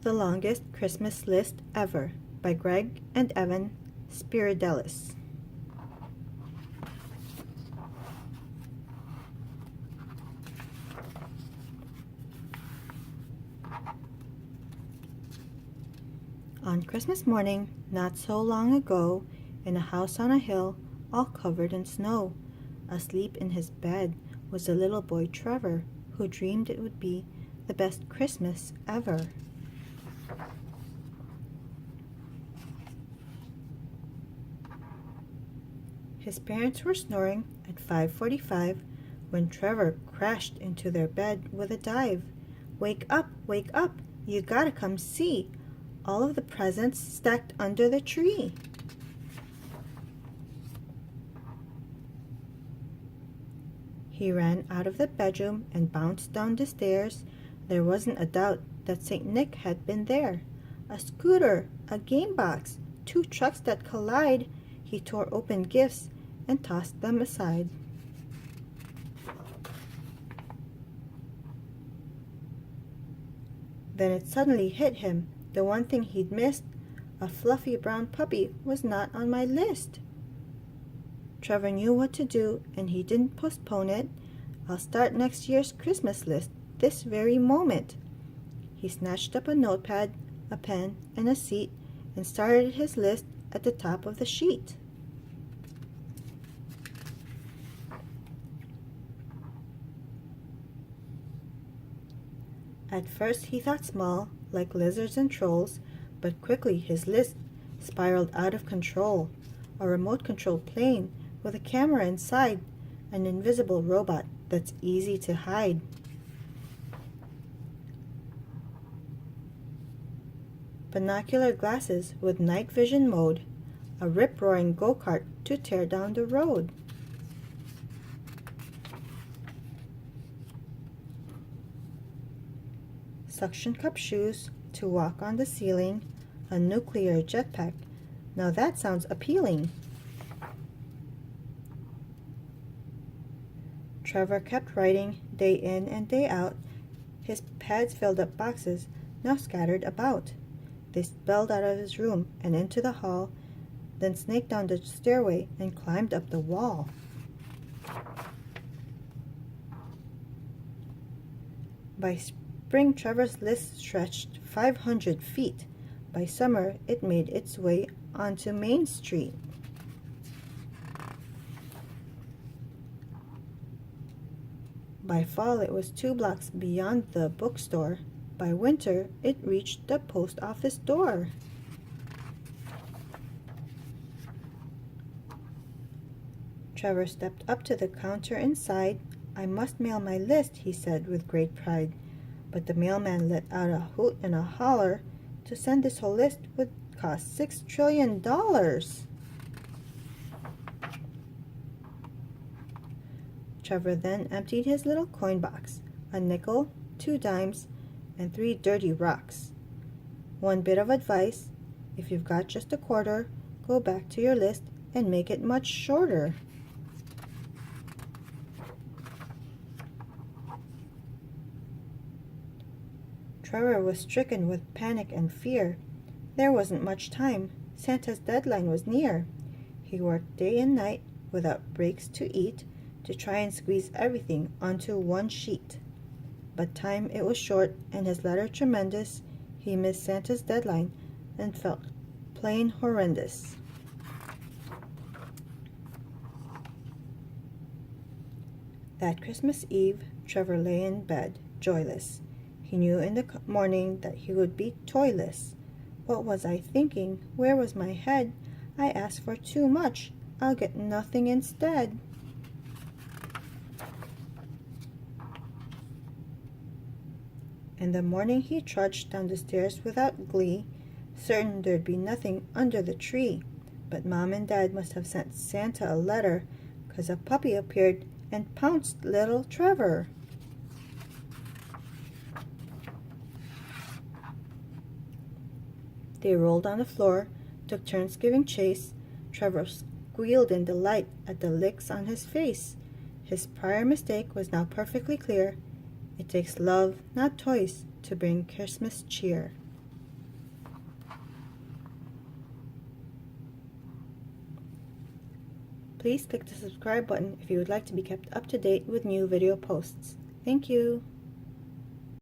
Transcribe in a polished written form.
The Longest Christmas List Ever by Gregg and Evan Spiridellis. On Christmas morning, not so long ago, in a house on a hill, all covered in snow, asleep in his bed was the little boy Trevor, who dreamed it would be the best Christmas ever. His parents were snoring at 5:45 when Trevor crashed into their bed with a dive. Wake up, you gotta come see all of the presents stacked under the tree. He ran out of the bedroom and bounced down the stairs. There wasn't a doubt that St. Nick had been there. A scooter, a game box, two trucks that collide. He tore open gifts and tossed them aside. Then it suddenly hit him. The one thing he'd missed, a fluffy brown puppy, was not on my list. Trevor knew what to do, and he didn't postpone it. I'll start next year's Christmas list this very moment. He snatched up a notepad, a pen, and a seat, and started his list at the top of the sheet. At first he thought small, like lizards and trolls, but quickly his list spiraled out of control. A remote-controlled plane with a camera inside, an invisible robot that's easy to hide. Binocular glasses with night vision mode, a rip-roaring go-kart to tear down the road. Suction cup shoes to walk on the ceiling, a nuclear jetpack. Now that sounds appealing. Trevor kept writing day in and day out. His pads filled up boxes, now scattered about. They spilled out of his room and into the hall, then snaked down the stairway and climbed up the wall. By spring, Trevor's list stretched 500 feet. By summer, it made its way onto Main Street. By fall, it was 2 blocks beyond the bookstore. By winter, it reached the post office door. Trevor stepped up to the counter inside. I must mail my list, he said with great pride. But the mailman let out a hoot and a holler. To send this whole list would cost $6 trillion. Trevor then emptied his little coin box, a nickel, 2 dimes, and 3 dirty rocks. One bit of advice: if you've got just a quarter, go back to your list and make it much shorter. Trevor was stricken with panic and fear. There wasn't much time. Santa's deadline was near. He worked day and night without breaks to eat to try and squeeze everything onto one sheet. But time it was short, and his letter tremendous. He missed Santa's deadline and felt plain horrendous. That Christmas Eve, Trevor lay in bed, joyless. He knew in the morning that he would be toyless. What was I thinking? Where was my head? I asked for too much. I'll get nothing instead. In the morning he trudged down the stairs without glee, certain there'd be nothing under the tree. But Mom and Dad must have sent Santa a letter, 'cause a puppy appeared and pounced little Trevor. They rolled on the floor, took turns giving chase. Trevor squealed in delight at the licks on his face. His prior mistake was now perfectly clear. It takes love, not toys, to bring Christmas cheer. Please click the subscribe button if you would like to be kept up to date with new video posts. Thank you!